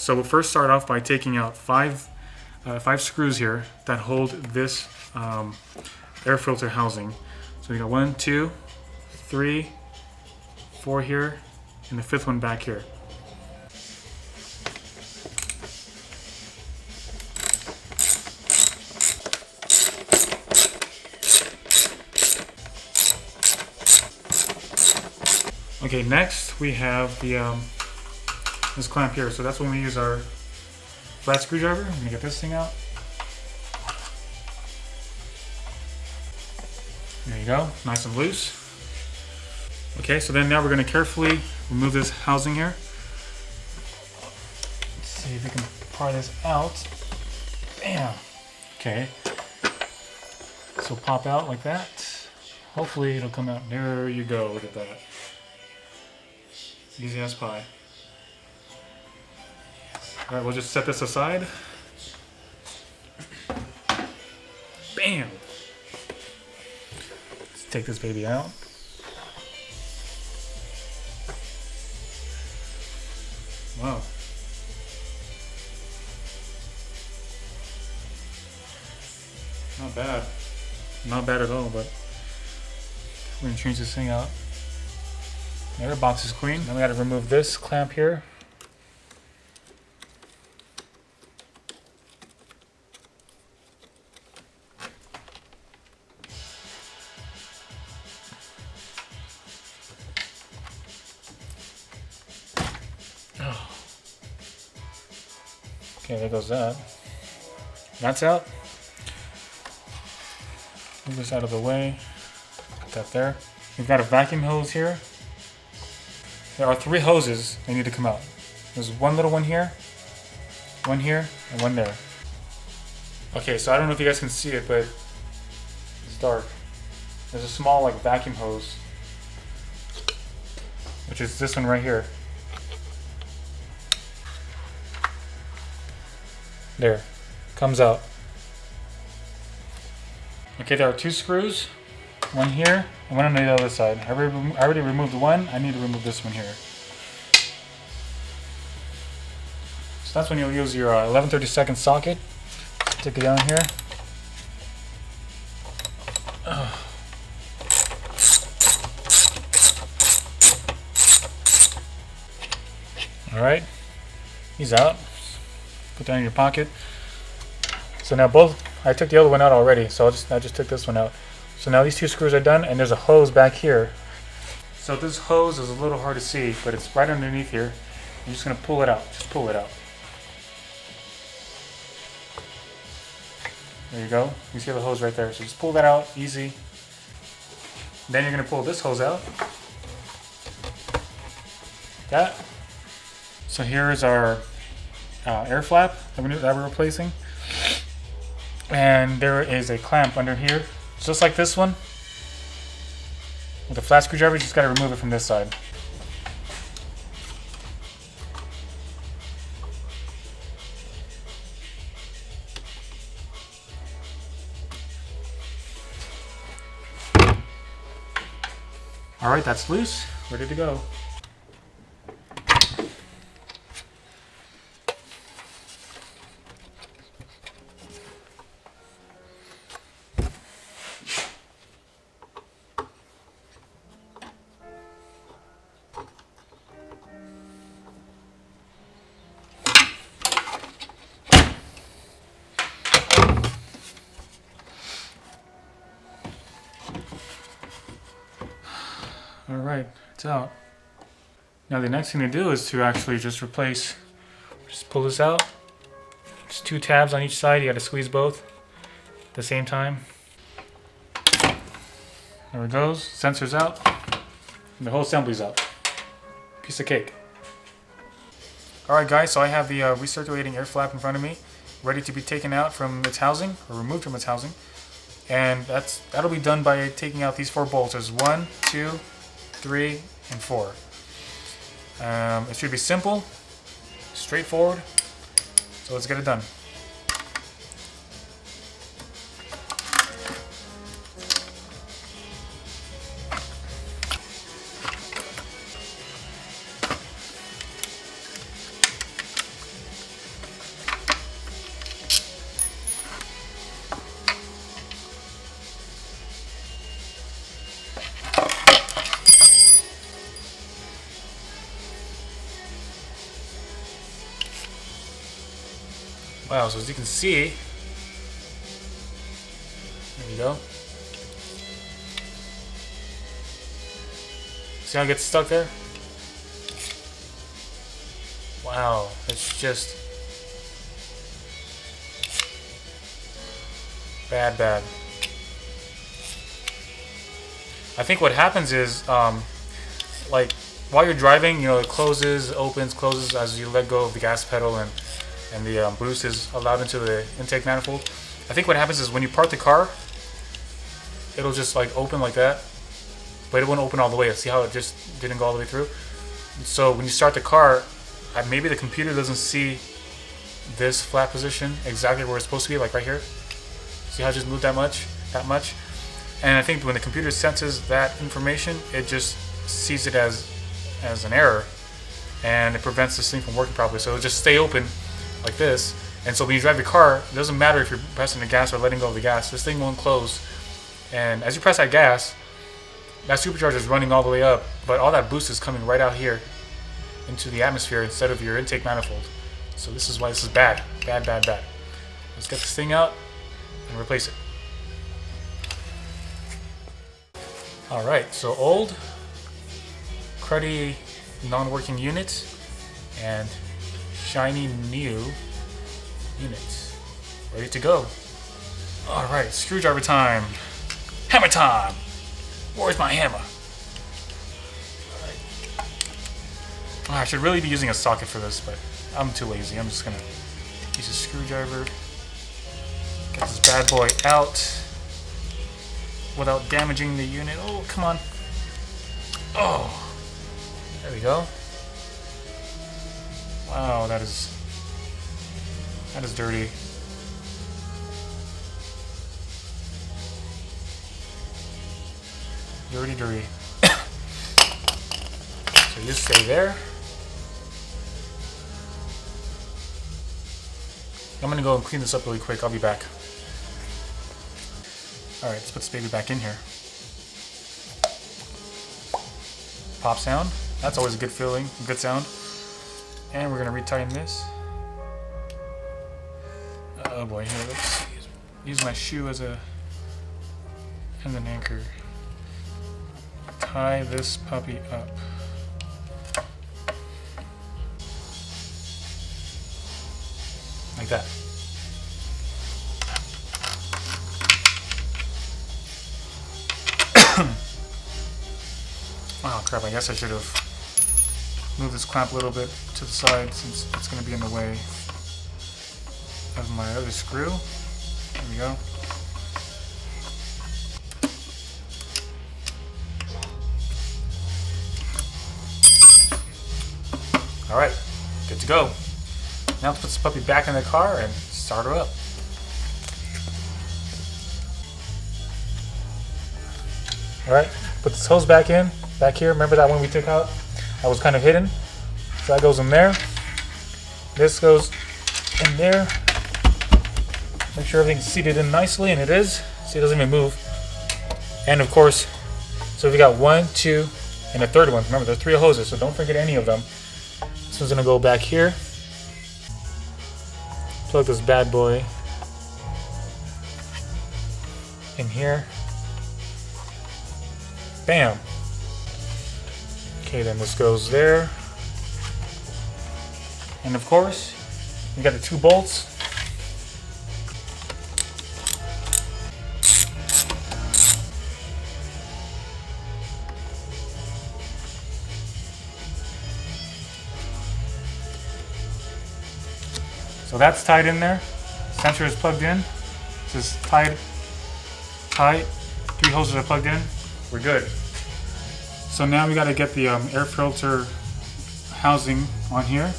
So we'll first start off by taking out five screws here that hold this air filter housing. So we got 1, 2, 3, 4 here, and the 5th one back here. Okay, next we have the this clamp here. So that's when we use our flat screwdriver. I'm gonna get this thing out. There you go, nice and loose. Okay, so then now we're gonna carefully remove this housing here. Let's see if we can pry this out. Bam. Okay. So pop out like that. Hopefully it'll come out. There you go. Look at that. Easy as pie. All right, we'll just set this aside. Bam. Let's take this baby out. Wow. Not bad. Not bad at all, but we're gonna change this thing out. The other box is clean. Then we gotta remove this clamp here. Oh. Okay, there goes that. That's out. Move this out of the way. Put that there. We've got a vacuum hose here. There are 3 hoses that need to come out. There's one little one here, and one there. Okay, so I don't know if you guys can see it, but it's dark. There's a small like vacuum hose, which is this one right here. There, comes out. Okay, there are 2 screws. One here, and one on the other side. I already removed one. I need to remove this one here. So that's when you'll use your 11/32 socket. Stick it down here. All right, he's out. Put that in your pocket. So now I took the other one out already, so I just took this one out. So now these 2 screws are done, and there's a hose back here. So this hose is a little hard to see, but it's right underneath here. You're just gonna pull it out. Just pull it out. There you go. You see the hose right there. So just pull that out, easy. Then you're gonna pull this hose out. That. So here is our air flap that we're replacing. And there is a clamp under here. Just like this one, with a flat screwdriver, you just got to remove it from this side. All right, that's loose, ready to go. Alright, it's out. Now the next thing to do is to actually just pull this out. Just 2 tabs on each side, you gotta squeeze both at the same time. There it goes, sensor's out, and the whole assembly's out. Piece of cake. Alright guys, so I have the recirculating air flap in front of me, ready to be taken out from its housing, or removed from its housing. And that'll be done by taking out these 4 bolts. There's 1, 2, 3, and 4. It should be simple, straightforward, so let's get it done. Wow, so as you can see, there we go. See how it gets stuck there? Wow, it's just bad. I think what happens is, like, while you're driving, you know, it closes, opens, closes as you let go of the gas pedal, and the boost is allowed into the intake manifold. I think what happens is when you park the car, it'll just like open like that, but it won't open all the way. See how it just didn't go all the way through? So when you start the car, maybe the computer doesn't see this flat position exactly where it's supposed to be, like right here. See how it just moved that much? And I think when the computer senses that information, it just sees it as an error, and it prevents this thing from working properly. So it'll just stay open like this. And so when you drive the car, it doesn't matter if you're pressing the gas or letting go of the gas, this thing won't close. And as you press that gas, that supercharger is running all the way up, but all that boost is coming right out here into the atmosphere instead of your intake manifold. So this is why this is bad. Let's get this thing out and replace it. Alright, so old, cruddy, non-working unit, and shiny new unit. Ready to go. Alright, screwdriver time. Hammer time! Where's my hammer? Oh, I should really be using a socket for this, but I'm too lazy. I'm just gonna use a screwdriver. Get this bad boy out without damaging the unit. Oh, come on. Oh, there we go. Wow, that is dirty. Dirty. So you just stay there. I'm gonna go and clean this up really quick. I'll be back. Alright, let's put this baby back in here. Pop sound. That's always a good feeling, a good sound. And we're gonna retighten this. Oh boy, here, let's use my shoe as an anchor. Tie this puppy up. Like that. Oh crap, I guess I should have moved this clamp a little bit to the side since it's going to be in the way of my other screw. There we go. Alright, good to go. Now let's put this puppy back in the car and start her up. Alright, put this hose back in, back here. Remember that one we took out? That was kind of hidden. So that goes in there. This goes in there. Make sure everything's seated in nicely, and it is. See, it doesn't even move. And of course, so we got 1, 2, and a third one. Remember, there's 3 hoses, so don't forget any of them. This one's gonna go back here. Plug this bad boy in here. Bam. Okay, then this goes there. And of course, we got the 2 bolts. So that's tied in there. Sensor is plugged in. This is tied. 3 hoses are plugged in. We're good. So now we got to get the air filter housing on here,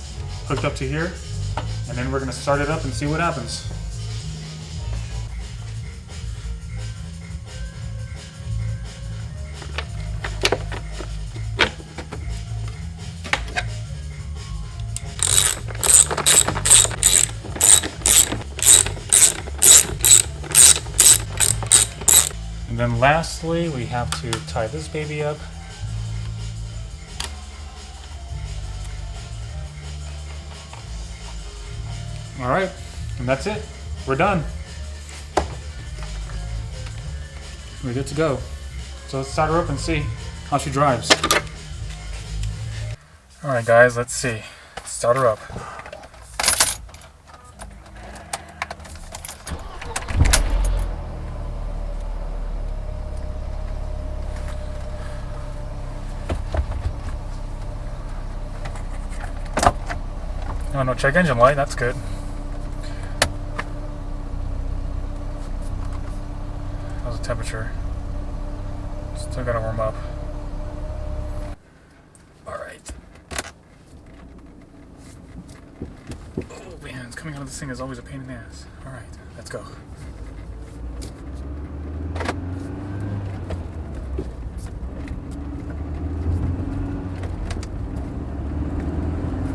hooked up to here, and then we're going to start it up and see what happens. And then lastly, we have to tie this baby up. Alright, And that's it. We're done. We're good to go. So let's start her up and see how she drives. Alright guys, let's see. Let's start her up. Oh, no check engine light, that's good. How's the temperature? Still gotta warm up. Alright. Oh man, coming out of this thing is always a pain in the ass. Alright, let's go.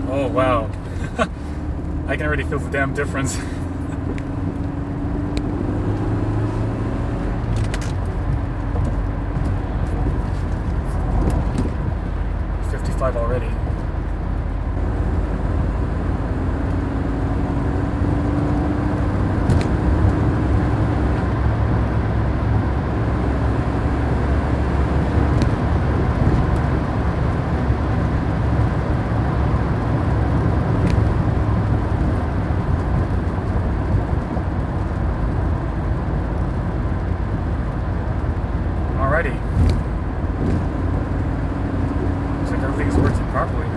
Oh wow. I can already feel the damn difference. 55 already. Alrighty. Looks like everything's working properly.